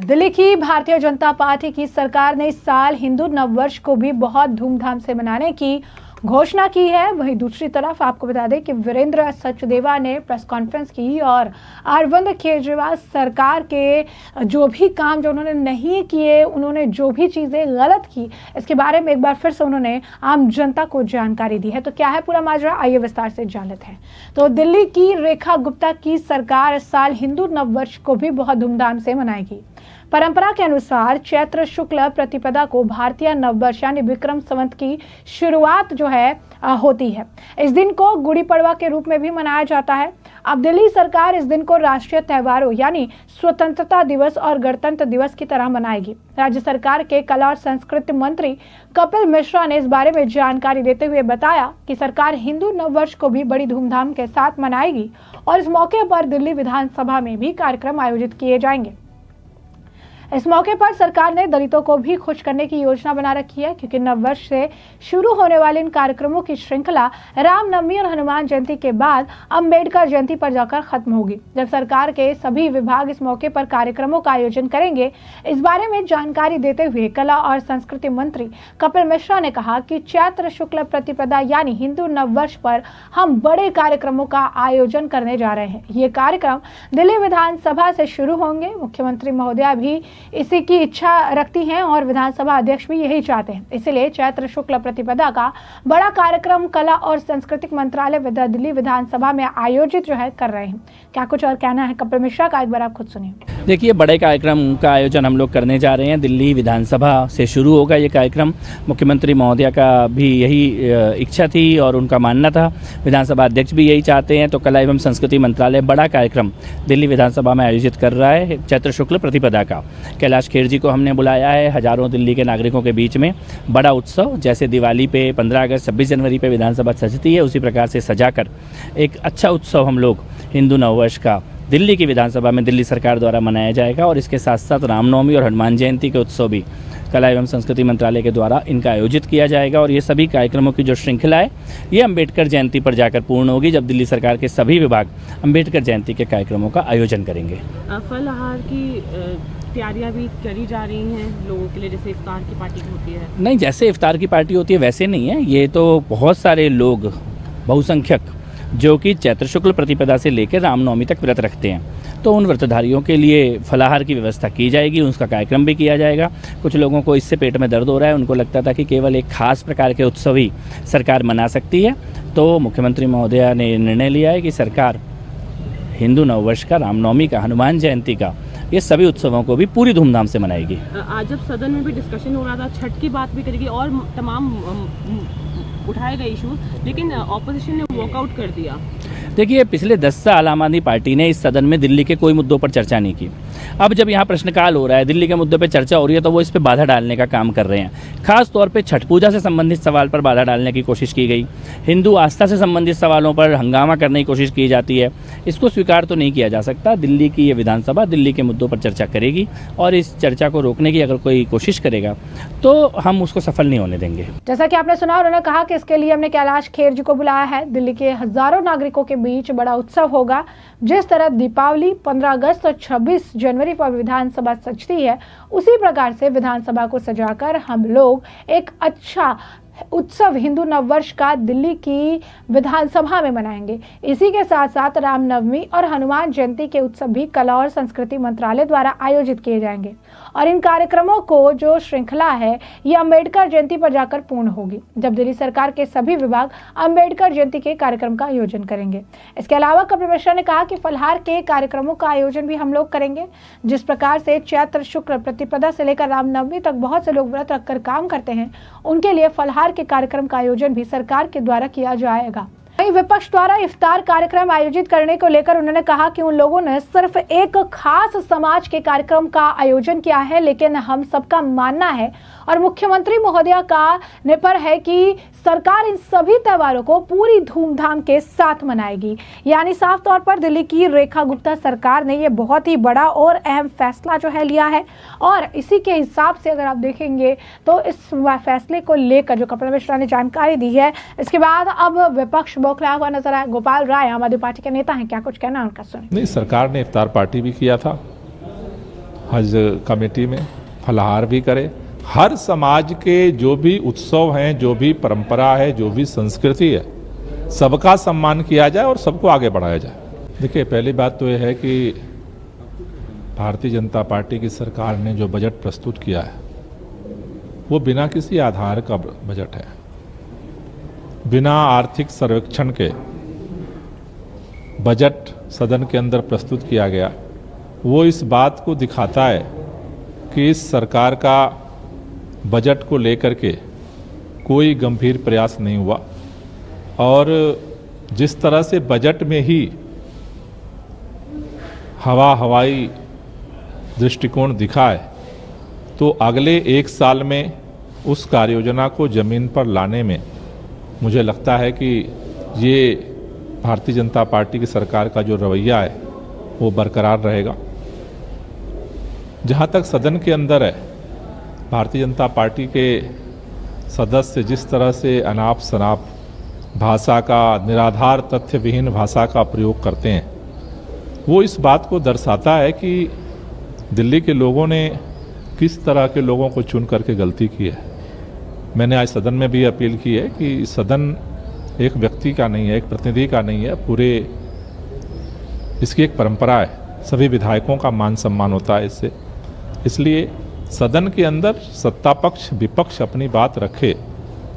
दिल्ली की भारतीय जनता पार्टी की सरकार ने इस साल हिंदू नववर्ष को भी बहुत धूमधाम से मनाने की घोषणा की है। वहीं दूसरी तरफ आपको बता दें कि वीरेंद्र सचदेवा ने प्रेस कॉन्फ्रेंस की और अरविंद केजरीवाल सरकार के जो भी काम जो उन्होंने नहीं किए, उन्होंने जो भी चीज़ें गलत की, इसके बारे में एक बार फिर से उन्होंने आम जनता को जानकारी दी है। तो क्या है पूरा माजरा, आइए विस्तार से जान लेते हैं। तो दिल्ली की रेखा गुप्ता की सरकार इस साल हिंदू नववर्ष को भी बहुत धूमधाम से मनाएगी। परंपरा के अनुसार चैत्र शुक्ल प्रतिपदा को भारतीय नववर्ष यानी विक्रम संवत की शुरुआत जो है होती है। इस दिन को गुड़ी पड़वा के रूप में भी मनाया जाता है। अब दिल्ली सरकार इस दिन को राष्ट्रीय त्योहारों यानी स्वतंत्रता दिवस और गणतंत्र दिवस की तरह मनाएगी। राज्य सरकार के कला और संस्कृति मंत्री कपिल मिश्रा ने इस बारे में जानकारी देते हुए बताया कि सरकार हिंदू नववर्ष को भी बड़ी धूमधाम के साथ मनाएगी और इस मौके पर दिल्ली विधानसभा में भी कार्यक्रम आयोजित किए जाएंगे। इस मौके पर सरकार ने दलितों को भी खुश करने की योजना बना रखी है, क्योंकि नववर्ष से शुरू होने वाले इन कार्यक्रमों की श्रृंखला रामनवमी और हनुमान जयंती के बाद अंबेडकर जयंती पर जाकर खत्म होगी, जब सरकार के सभी विभाग इस मौके पर कार्यक्रमों का आयोजन करेंगे। इस बारे में जानकारी देते हुए कला और संस्कृति मंत्री कपिल मिश्रा ने कहा कि चैत्र शुक्ल प्रतिपदा यानी हिंदू नववर्ष पर हम बड़े कार्यक्रमों का आयोजन करने जा रहे हैं। ये कार्यक्रम दिल्ली विधानसभा से शुरू होंगे। मुख्यमंत्री महोदया भी इसी की इच्छा रखती हैं और विधानसभा अध्यक्ष भी यही चाहते हैं। इसलिए चैत्र शुक्ल प्रतिपदा का बड़ा कार्यक्रम कला और सांस्कृतिक मंत्रालय दिल्ली विधानसभा में आयोजित जो है कर रहे हैं। क्या कुछ और कहना है कपिल मिश्रा का, एक बार आप खुद सुनिए। देखिए, बड़े कार्यक्रम का आयोजन हम लोग करने जा रहे हैं। दिल्ली विधानसभा से शुरू होगा ये कार्यक्रम। मुख्यमंत्री महोदया का भी यही इच्छा थी और उनका मानना था, विधानसभा अध्यक्ष भी यही चाहते हैं। तो कला एवं संस्कृति मंत्रालय बड़ा कार्यक्रम दिल्ली विधानसभा में आयोजित कर रहा है चैत्र शुक्ल प्रतिपदा का। कैलाश खेर जी को हमने बुलाया है। हजारों दिल्ली के नागरिकों के बीच में बड़ा उत्सव, जैसे दिवाली पे 15 अगस्त 26 जनवरी पे विधानसभा सजती है, उसी प्रकार से सजाकर एक अच्छा उत्सव हम लोग हिंदू नववर्ष का दिल्ली की विधानसभा में दिल्ली सरकार द्वारा मनाया जाएगा। और इसके साथ साथ रामनवमी और हनुमान जयंती के उत्सव भी कला एवं संस्कृति मंत्रालय के द्वारा इनका आयोजित किया जाएगा। और ये सभी कार्यक्रमों की जो श्रृंखला है ये अंबेडकर जयंती पर जाकर पूर्ण होगी, जब दिल्ली सरकार के सभी विभाग अंबेडकर जयंती के कार्यक्रमों का आयोजन करेंगे। फलाहार की तैयारियां भी करी जा रही हैं लोगों के लिए, जैसे इफ्तार की पार्टी होती है? नहीं, जैसे इफ्तार की पार्टी होती है वैसे नहीं है। ये तो बहुत सारे लोग, बहुसंख्यक, जो कि चैत्र शुक्ल प्रतिपदा से लेकर रामनवमी तक व्रत रखते हैं, तो उन व्रतधारियों के लिए फलाहार की व्यवस्था की जाएगी, उसका कार्यक्रम भी किया जाएगा। कुछ लोगों को इससे पेट में दर्द हो रहा है, उनको लगता था कि केवल एक खास प्रकार के उत्सव ही सरकार मना सकती है, तो मुख्यमंत्री महोदया ने निर्णय लिया है कि सरकार हिंदू नववर्ष का, रामनवमी का, हनुमान जयंती का, ये सभी उत्सवों को भी पूरी धूमधाम से मनाएगी। आज जब सदन में भी डिस्कशन हो रहा था, छठ की बात भी करेगी और तमाम उठाए गए इशूज, लेकिन ऑपोजिशन ने वॉकआउट कर दिया। देखिए, पिछले 10 साल आम आदमी पार्टी ने इस सदन में दिल्ली के कोई मुद्दों पर चर्चा नहीं की। अब जब यहाँ प्रश्नकाल हो रहा है, दिल्ली के मुद्दे पर चर्चा हो रही है, तो वो इस पर बाधा डालने का काम कर रहे हैं। खास तौर पे छठ पूजा से संबंधित सवाल पर बाधा डालने की कोशिश की गई। हिंदू आस्था से संबंधित सवालों पर हंगामा करने की कोशिश की जाती है। इसको स्वीकार तो नहीं किया जा सकता। दिल्ली की ये विधानसभा दिल्ली के मुद्दों पर चर्चा करेगी और इस चर्चा को रोकने की अगर कोई कोशिश करेगा तो हम उसको सफल नहीं होने देंगे। जैसा कि आपने सुना, उन्होंने कहा कि इसके लिए हमने कैलाश खेर जी को बुलाया है। दिल्ली के हजारों नागरिकों के बीच बड़ा उत्सव होगा। जिस तरह दीपावली 15 अगस्त और 26 जनवरी पर विधानसभा सजती है, उसी प्रकार से विधानसभा को सजाकर हम लोग एक अच्छा उत्सव हिंदू नववर्ष का दिल्ली की विधानसभा में मनाएंगे। इसी के साथ साथ रामनवमी और हनुमान जयंती के उत्सव भी कला और संस्कृति मंत्रालय द्वारा आयोजित किए जाएंगे। और इन कार्यक्रमों को जो श्रृंखला है ये अंबेडकर जयंती पर जाकर पूर्ण होगी, जब दिल्ली सरकार के सभी विभाग अंबेडकर जयंती के कार्यक्रम का आयोजन करेंगे। इसके अलावा कपिल मिश्रा ने कहा कि फलाहार के कार्यक्रमों का आयोजन भी हम लोग करेंगे। जिस प्रकार से चैत्र शुक्ल प्रतिपदा से लेकर रामनवमी तक बहुत से लोग व्रत रखकर काम करते हैं, उनके लिए फलाहार के कार्यक्रम का आयोजन भी सरकार के द्वारा किया जाएगा। वहीं विपक्ष द्वारा इफ्तार कार्यक्रम आयोजित करने को लेकर उन्होंने कहा कि उन लोगों ने सिर्फ एक खास समाज के कार्यक्रम का आयोजन किया है, लेकिन हम सबका मानना है और मुख्यमंत्री महोदया का निर्भर है कि सरकार इन सभी त्योहारों को पूरी धूमधाम के साथ मनाएगी। यानी साफ तौर पर दिल्ली की रेखा गुप्ता सरकार ने ये बहुत ही बड़ा और अहम फैसला जो है लिया है। और इसी के हिसाब से अगर आप देखेंगे तो इस फैसले को लेकर जो कपिल मिश्रा ने जानकारी दी है, इसके बाद अब विपक्ष बौखलाया हुआ नजर आया। गोपाल राय आम आदमी पार्टी के नेता हैं, क्या कुछ कहना उनका सुनिए। नहीं, सरकार ने इफ्तार पार्टी भी किया था, हज कमेटी में फलाहार भी करे। हर समाज के जो भी उत्सव हैं, जो भी परंपरा है, जो भी संस्कृति है, सबका सम्मान किया जाए और सबको आगे बढ़ाया जाए। देखिए, पहली बात तो यह है कि भारतीय जनता पार्टी की सरकार ने जो बजट प्रस्तुत किया है वो बिना किसी आधार का बजट है, बिना आर्थिक सर्वेक्षण के बजट सदन के अंदर प्रस्तुत किया गया। वो इस बात को दिखाता है कि इस सरकार का बजट को लेकर के कोई गंभीर प्रयास नहीं हुआ और जिस तरह से बजट में ही हवाई दृष्टिकोण दिखा है, तो अगले एक साल में उस कार्य योजना को जमीन पर लाने में मुझे लगता है कि ये भारतीय जनता पार्टी की सरकार का जो रवैया है वो बरकरार रहेगा। जहाँ तक सदन के अंदर है, भारतीय जनता पार्टी के सदस्य जिस तरह से अनाप शनाप भाषा का, निराधार तथ्य विहीन भाषा का प्रयोग करते हैं, वो इस बात को दर्शाता है कि दिल्ली के लोगों ने किस तरह के लोगों को चुन करके गलती की है। मैंने आज सदन में भी अपील की है कि सदन एक व्यक्ति का नहीं है, एक प्रतिनिधि का नहीं है, पूरे इसकी एक परंपरा है। सभी विधायकों का मान सम्मान होता है इससे। इसलिए सदन के अंदर सत्ता पक्ष विपक्ष अपनी बात रखे,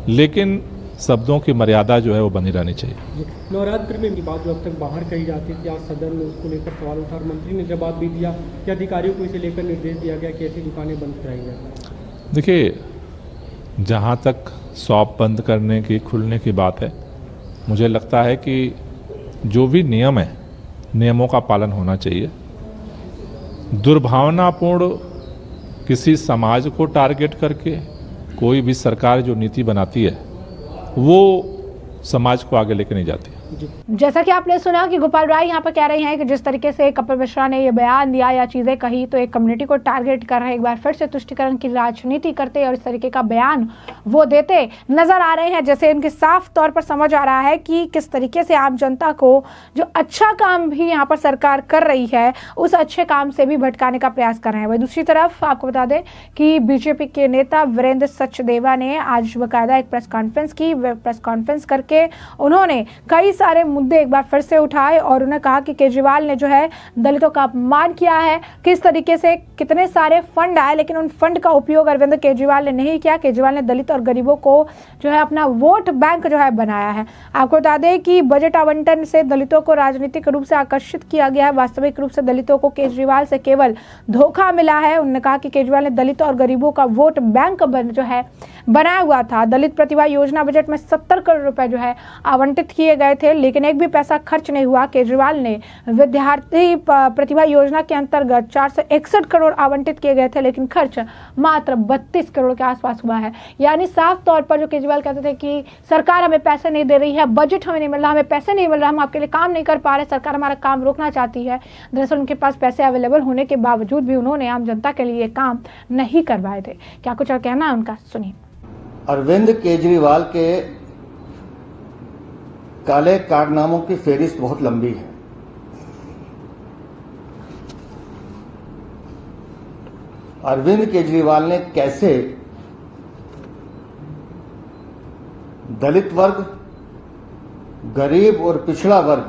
लेकिन शब्दों की मर्यादा जो है वो बनी रहनी चाहिए। नवरात्र में की बात जो अब तक बाहर कही जाती थी, आज सदन में उसको लेकर सवाल उठा और मंत्री ने जवाब भी दिया कि अधिकारियों को इसे लेकर निर्देश दिया गया कि ऐसी दुकानें बंद कराई जाए। देखिए, जहाँ तक शॉप बंद करने की, खुलने की बात है, मुझे लगता है कि जो भी नियम है, नियमों का पालन होना चाहिए। दुर्भावनापूर्ण किसी समाज को टारगेट करके कोई भी सरकार जो नीति बनाती है वो समाज को आगे लेके नहीं जाती। जैसा कि आपने सुना कि गोपाल राय यहाँ पर कह रहे हैं कि जिस तरीके से कपिल मिश्रा ने ये बयान दिया या चीजें कही तो एक कम्युनिटी को टारगेट कर रहे हैं, एक बार फिर से तुष्टिकरण की राजनीति करते और इस तरीके का बयान वो देते नजर आ रहे हैं। जैसे इनके साफ तौर पर समझ आ रहा है कि किस तरीके से आम जनता को जो अच्छा काम भी यहाँ पर सरकार कर रही है उस अच्छे काम से भी भटकाने का प्रयास कर रहे हैं। वही दूसरी तरफ आपको बता दें कि बीजेपी के नेता वीरेंद्र सचदेवा ने आज बाकायदा एक प्रेस कॉन्फ्रेंस की। प्रेस कॉन्फ्रेंस करके उन्होंने कई सारे मुद्दे एक बार फिर से उठाए और उन्होंने कहा कि केजरीवाल ने जो है दलितों का अपमान किया है, किस तरीके से कितने सारे फंड आए लेकिन उन फंड का उपयोग अरविंद केजरीवाल ने नहीं किया। केजरीवाल ने दलित और गरीबों को जो है अपना वोट बैंक जो है बनाया है। आपको बता दें कि बजट आवंटन से दलितों को राजनीतिक रूप से आकर्षित किया गया है, वास्तविक रूप से दलितों को केजरीवाल से केवल धोखा मिला है। उन्होंने कहा कि केजरीवाल ने दलित और गरीबों का वोट बैंक जो है बनाया हुआ था। दलित प्रतिभा योजना बजट में 70 करोड़ रुपए जो है आवंटित किए गए थे लेकिन एक भी पैसा खर्च नहीं हुआ। केजरीवाल ने विद्यार्थी प्रतिभा योजना के अंतर्गत 461 करोड़ आवंटित किए गए थे लेकिन खर्च मात्र 32 करोड़ के आसपास हुआ है। यानी साफ तौर पर जो केजरीवाल कहते थे कि सरकार हमें पैसे नहीं दे रही है, बजट हमें नहीं मिल रहा, हमें पैसे नहीं मिल रहा, हम आपके लिए काम नहीं कर पा रहे, सरकार हमारा काम रोकना चाहती है। दरअसल उनके पास पैसे अवेलेबल होने के बावजूद भी उन्होंने आम जनता के लिए काम नहीं करवाए थे। क्या कुछ और कहना है उनका, सुनिए। अरविंद केजरीवाल के काले कारनामों की फेहरिस्त बहुत लंबी है। अरविंद केजरीवाल ने कैसे दलित वर्ग, गरीब और पिछड़ा वर्ग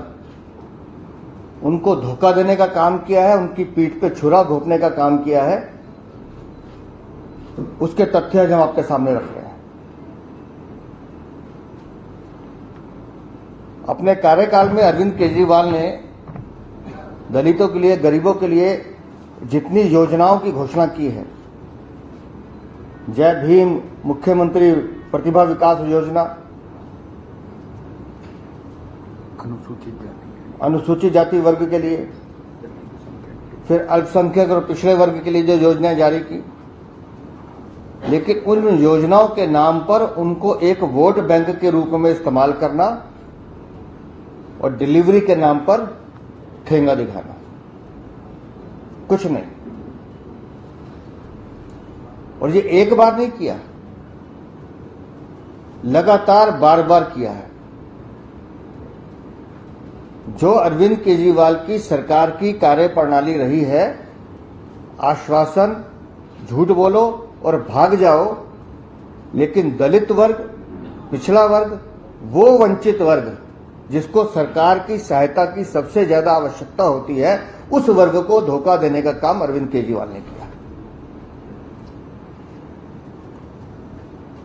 उनको धोखा देने का काम किया है, उनकी पीठ पे छुरा घोंपने का काम किया है, उसके तथ्य हम आपके सामने रख रहे हैं। अपने कार्यकाल में अरविंद केजरीवाल ने दलितों के लिए, गरीबों के लिए जितनी योजनाओं की घोषणा की है, जय भीम, मुख्यमंत्री प्रतिभा विकास योजना, अनुसूचित जाति वर्ग के लिए, फिर अल्पसंख्यक और पिछड़े वर्ग के लिए जो योजनाएं जारी की, लेकिन उन योजनाओं के नाम पर उनको एक वोट बैंक के रूप में इस्तेमाल करना और डिलीवरी के नाम पर ठेंगा दिखाना, कुछ नहीं। और ये एक बार नहीं किया, लगातार बार बार किया है। जो अरविंद केजरीवाल की सरकार की कार्यप्रणाली रही है, आश्वासन, झूठ बोलो और भाग जाओ, लेकिन दलित वर्ग, पिछड़ा वर्ग, वो वंचित वर्ग जिसको सरकार की सहायता की सबसे ज्यादा आवश्यकता होती है, उस वर्ग को धोखा देने का काम अरविंद केजरीवाल ने किया।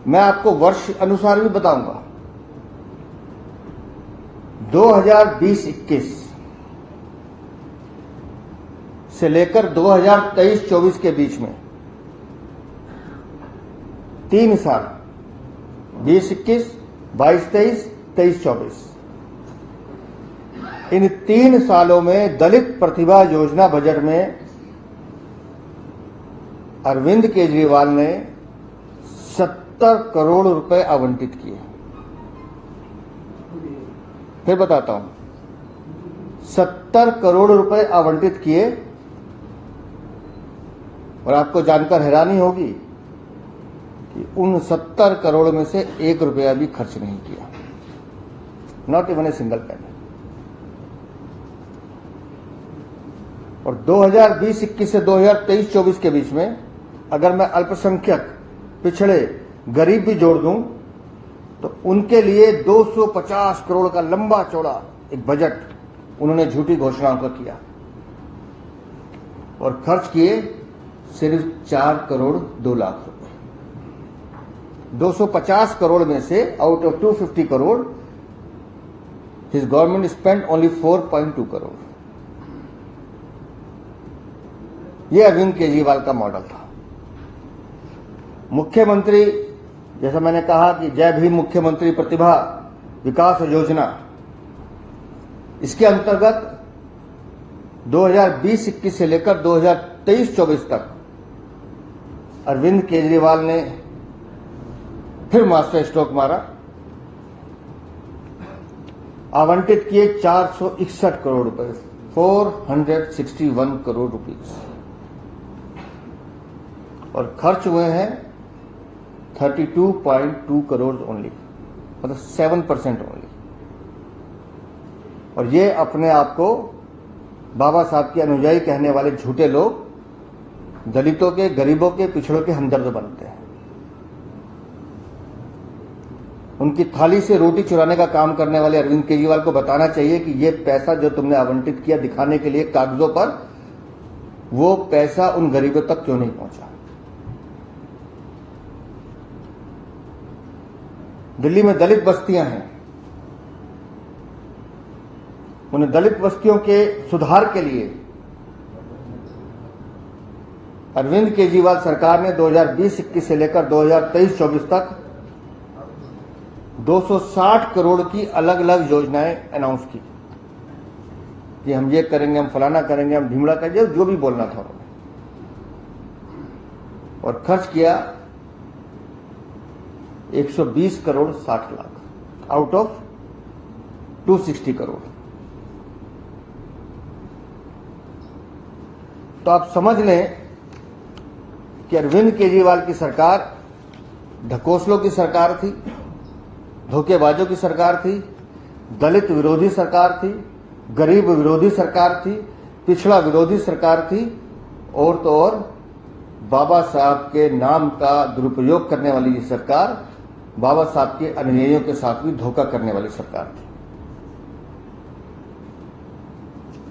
मैं आपको वर्ष अनुसार भी बताऊंगा। 2020-21 से लेकर 2023-24 के बीच में 3 साल 20-21, 22-23, 23-24, इन 3 सालों में दलित प्रतिभा योजना बजट में अरविंद केजरीवाल ने 70 करोड़ रुपए आवंटित किए। फिर बताता हूं, 70 करोड़ रुपए आवंटित किए, और आपको जानकर हैरानी होगी कि उन 70 करोड़ में से 1 रुपया भी खर्च नहीं किया, not even a single penny. और 2020-21 से 2023-24 के बीच में अगर मैं अल्पसंख्यक, पिछड़े, गरीब भी जोड़ दूं तो उनके लिए 250 करोड़ का लंबा चौड़ा एक बजट उन्होंने झूठी घोषणाओं का किया, और खर्च किए सिर्फ 4 करोड़ 2 लाख रुपए। 250 करोड़ में से out of 250 crore his government spend only 4.2 crore. यह अरविंद केजरीवाल का मॉडल था। मुख्यमंत्री, जैसा मैंने कहा कि जय भीम मुख्यमंत्री प्रतिभा विकास योजना, इसके अंतर्गत 2020-21 से लेकर 2023-24 तक अरविंद केजरीवाल ने फिर मास्टर स्ट्रोक मारा, आवंटित किए 461 करोड़ रुपए, 461 करोड़ रुपीस, और खर्च हुए हैं 32.2 करोड़ ओनली, मतलब 7% ओनली। और ये अपने आप को बाबा साहब के अनुयायी कहने वाले झूठे लोग दलितों के, गरीबों के, पिछड़ों के हमदर्द बनते हैं। उनकी थाली से रोटी चुराने का काम करने वाले अरविंद केजरीवाल को बताना चाहिए कि ये पैसा जो तुमने आवंटित किया दिखाने के लिए कागजों पर, वो पैसा उन गरीबों तक क्यों नहीं पहुंचा। दिल्ली में दलित बस्तियां हैं, उन दलित बस्तियों के सुधार के लिए अरविंद केजरीवाल सरकार ने 2020-21 से लेकर 2023-24 तक 260 करोड़ की अलग अलग योजनाएं अनाउंस की कि हम ये करेंगे, हम फलाना करेंगे, हम ढिमड़ा करेंगे, जो भी बोलना था उन्होंने, और खर्च किया 120 करोड़ 60 लाख आउट ऑफ 260 करोड़। तो आप समझ लें कि अरविंद केजरीवाल की सरकार ढकोसलों की सरकार थी, धोखेबाजों की सरकार थी, दलित विरोधी सरकार थी, गरीब विरोधी सरकार थी, पिछड़ा विरोधी सरकार थी, और तो और बाबा साहब के नाम का दुरुपयोग करने वाली ये सरकार बाबा साहब के अनुयायियों के साथ भी धोखा करने वाली सरकार थी।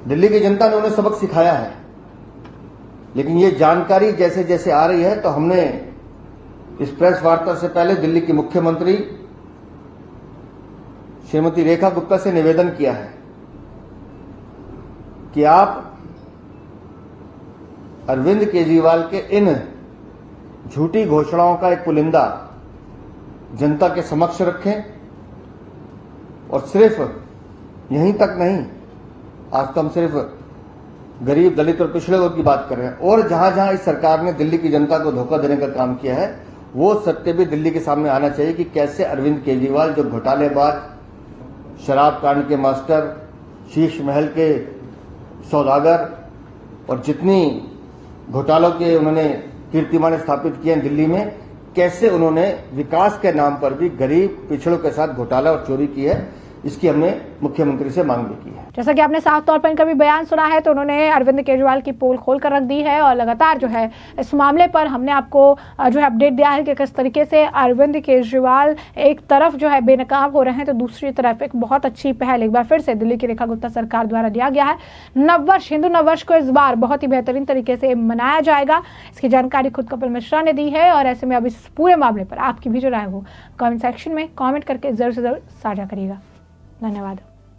दिल्ली की जनता ने उन्हें सबक सिखाया है, लेकिन ये जानकारी जैसे जैसे आ रही है तो हमने इस प्रेस वार्ता से पहले दिल्ली की मुख्यमंत्री श्रीमती रेखा गुप्ता से निवेदन किया है कि आप अरविंद केजरीवाल के इन झूठी घोषणाओं का एक पुलिंदा जनता के समक्ष रखें, और सिर्फ यहीं तक नहीं, आज तो हम सिर्फ गरीब, दलित और पिछड़े वर्ग की बात कर रहे हैं, और जहां जहां इस सरकार ने दिल्ली की जनता को धोखा देने का काम किया है वो सत्य भी दिल्ली के सामने आना चाहिए कि कैसे अरविंद केजरीवाल, जो घोटालेबाज, शराब कांड के मास्टर, शीश महल के सौदागर, और जितनी घोटालों के उन्होंने कीर्तिमान स्थापित किए हैं दिल्ली में, कैसे उन्होंने विकास के नाम पर भी गरीब, पिछड़ों के साथ घोटाला और चोरी की है। इसकी हमने मुख्यमंत्री से मांग भी की है। जैसा कि आपने साफ तौर पर इनका भी बयान सुना है, तो उन्होंने अरविंद केजरीवाल की पोल खोल कर रख दी है और लगातार जो है इस मामले पर हमने आपको जो है अपडेट दिया है कि किस तरीके से अरविंद केजरीवाल एक तरफ जो है बेनकाब हो रहे हैं, तो दूसरी तरफ एक बहुत अच्छी पहल एक बार फिर से दिल्ली की रेखा गुप्ता सरकार द्वारा दिया गया है। नववर्ष, हिंदू नववर्ष को इस बार बहुत ही बेहतरीन तरीके से मनाया जाएगा, इसकी जानकारी खुद कपिल मिश्रा ने दी है। और ऐसे में अब इस पूरे मामले पर आपकी भी जो राय हो कमेंट सेक्शन में कमेंट करके जरूर से जरूर साझा करिएगा। धन्यवाद।